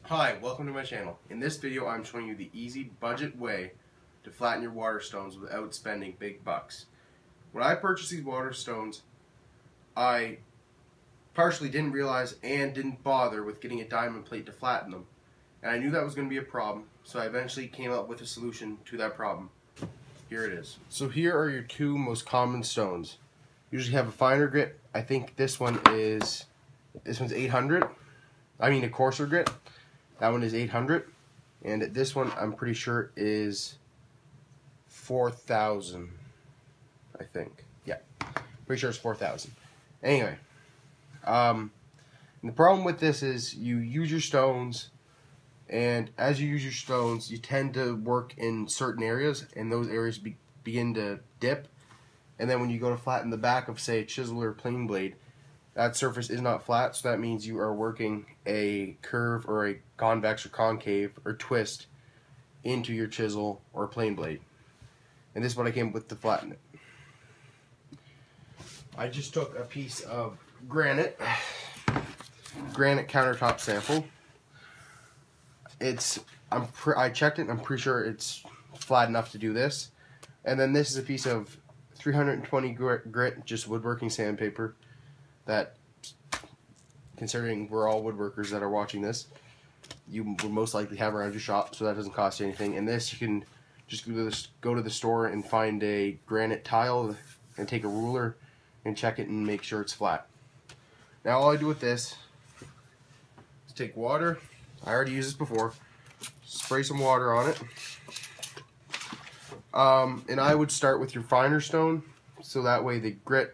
Hi, welcome to my channel. In this video I'm showing you the easy budget way to flatten your water stones without spending big bucks. When I purchased these water stones, I partially didn't realize and didn't bother with getting a diamond plate to flatten them. And I knew that was going to be a problem, so I eventually came up with a solution to that problem. Here it is. So here are your two most common stones. You usually have a finer grit. I think this one's 800. I mean a coarser grit. That one is 800, and this one I'm pretty sure is 4,000. I think, yeah, pretty sure it's 4,000. Anyway, and the problem with this is you use your stones, and as you use your stones, you tend to work in certain areas, and those areas begin to dip. And then when you go to flatten the back of, say, a chisel or a plane blade, that surface is not flat, so that means you are working a curve or a convex or concave or twist into your chisel or plane blade. And this is what I came up with to flatten it. I just took a piece of granite countertop sample. I checked it and I'm pretty sure it's flat enough to do this. And then this is a piece of 320 grit, just woodworking sandpaper. That, considering we're all woodworkers that are watching this, you will most likely have around your shop, so that doesn't cost you anything. And this, you can just go to the store and find a granite tile and take a ruler and check it and make sure it's flat. Now all I do with this is take water. I already used this before. Spray some water on it. And I would start with your finer stone, so that way the grit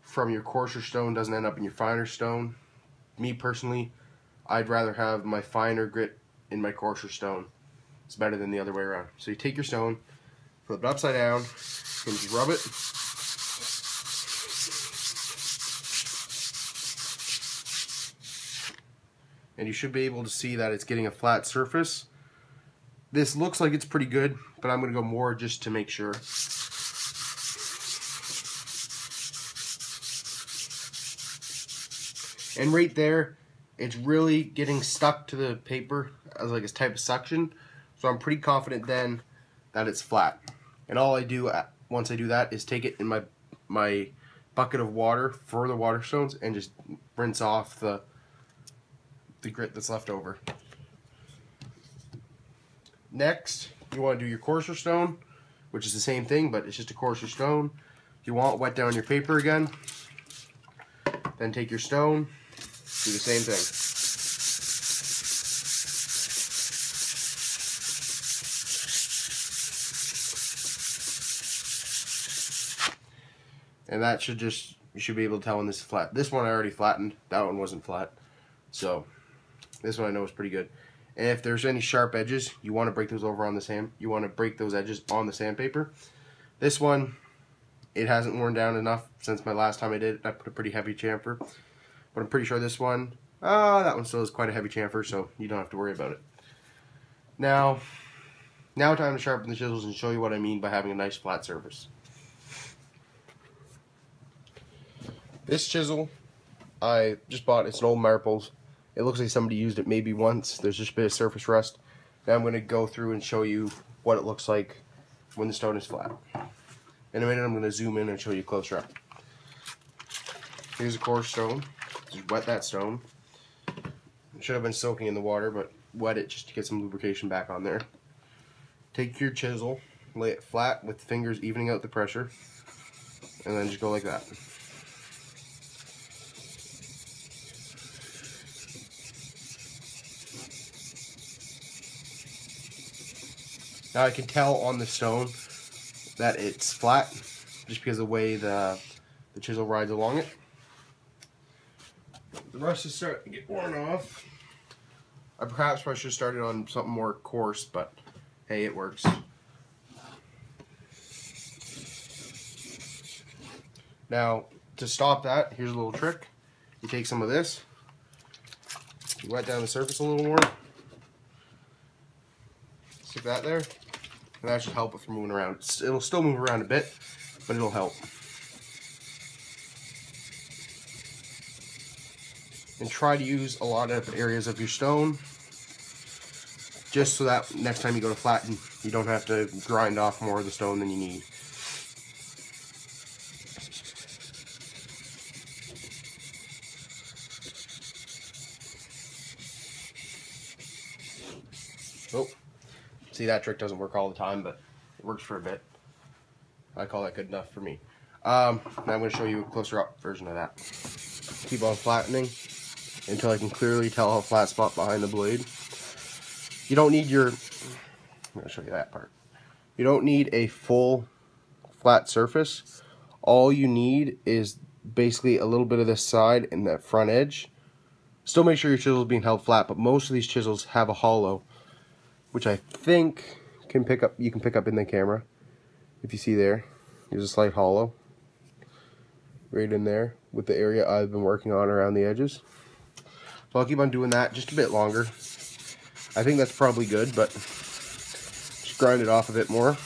from your coarser stone doesn't end up in your finer stone. Me personally, I'd rather have my finer grit in my coarser stone. It's better than the other way around. So you take your stone, flip it upside down, and just rub it. And you should be able to see that it's getting a flat surface. This looks like it's pretty good, but I'm going to go more just to make sure. And right there, it's really getting stuck to the paper as like a type of suction. So I'm pretty confident then that it's flat. And all I do once I do that is take it in my bucket of water for the water stones and just rinse off the grit that's left over. Next, you want to do your coarser stone, which is the same thing, but it's just a coarser stone. If you want, wet down your paper again. Then take your stone, do the same thing. And that should just, you should be able to tell when this is flat. This one I already flattened, that one wasn't flat. So, this one I know is pretty good. And if there's any sharp edges, you want to break those over on the sand. You want to break those edges on the sandpaper. This one, it hasn't worn down enough since my last time I did it. I put a pretty heavy chamfer. But I'm pretty sure this one, that one still is quite a heavy chamfer, so you don't have to worry about it. Now time to sharpen the chisels and show you what I mean by having a nice flat surface. This chisel, I just bought, it's an old Marples. It looks like somebody used it maybe once. There's just a bit of surface rust. Now I'm going to go through and show you what it looks like when the stone is flat. In a minute I'm going to zoom in and show you closer up. Here's a coarse stone. Just wet that stone. It should have been soaking in the water, but wet it just to get some lubrication back on there. Take your chisel, lay it flat with the fingers evening out the pressure, and then just go like that. Now I can tell on the stone that it's flat just because of the way the chisel rides along it. The rust is starting to get worn off. I perhaps should have started on something more coarse, but hey, it works. Now, to stop that, here's a little trick. You take some of this, you wet down the surface a little more, stick that there, and that should help it from moving around. It'll still move around a bit, but it'll help. and try to use a lot of areas of your stone just so that next time you go to flatten, you don't have to grind off more of the stone than you need. Oh, see, that trick doesn't work all the time, but it works for a bit. I call that good enough for me. Now I'm going to show you a closer up version of that. Keep on flattening until I can clearly tell a flat spot behind the blade. You don't need your, I'm going to show you that part. You don't need a full flat surface. All you need is basically a little bit of this side and that front edge. Still make sure your chisel is being held flat, but most of these chisels have a hollow, which I think you can pick up in the camera. If you see there, there's a slight hollow right in there with the area I've been working on around the edges. So I'll keep on doing that just a bit longer. I think that's probably good, but just grind it off a bit more.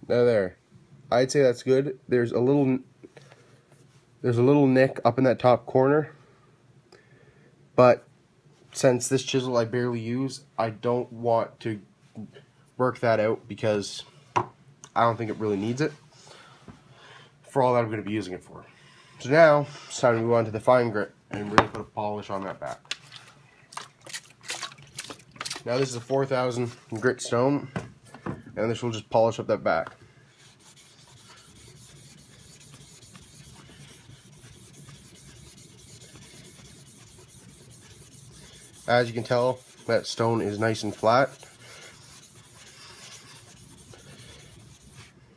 Now there, I'd say that's good. There's a little nick up in that top corner, but since this chisel I barely use, I don't want to work that out because I don't think it really needs it for all that I'm going to be using it for. So now it's time to move on to the fine grit and really put a polish on that back. Now this is a 4000 grit stone, and this will just polish up that back. As you can tell, that stone is nice and flat.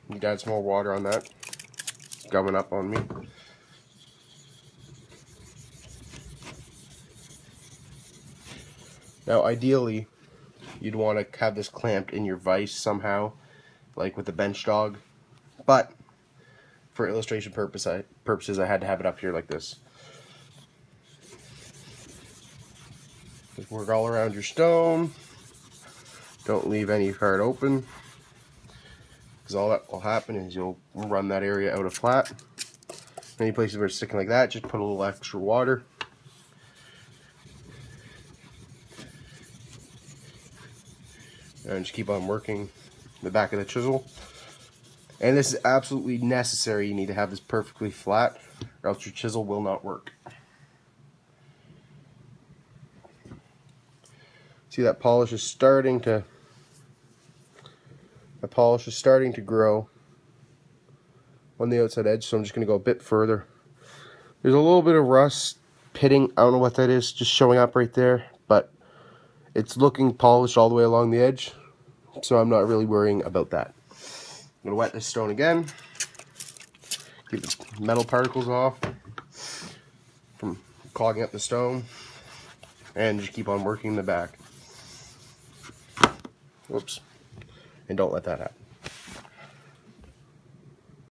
You can add some more water on that. It's gumming up on me. Now ideally, you'd want to have this clamped in your vise somehow, like with the bench dog. But for illustration purposes, I had to have it up here like this. Just work all around your stone. Don't leave any part open, because all that will happen is you'll run that area out of flat. Any places where it's sticking like that, just put a little extra water. And just keep on working the back of the chisel. And this is absolutely necessary. You need to have this perfectly flat, or else your chisel will not work. See, that polish is starting to grow on the outside edge, so I'm just going to go a bit further. There's a little bit of rust pitting, I don't know what that is, just showing up right there, but it's looking polished all the way along the edge, so I'm not really worrying about that. I'm going to wet this stone again, keep the metal particles off from clogging up the stone, and just keep on working the back. Whoops. And don't let that happen.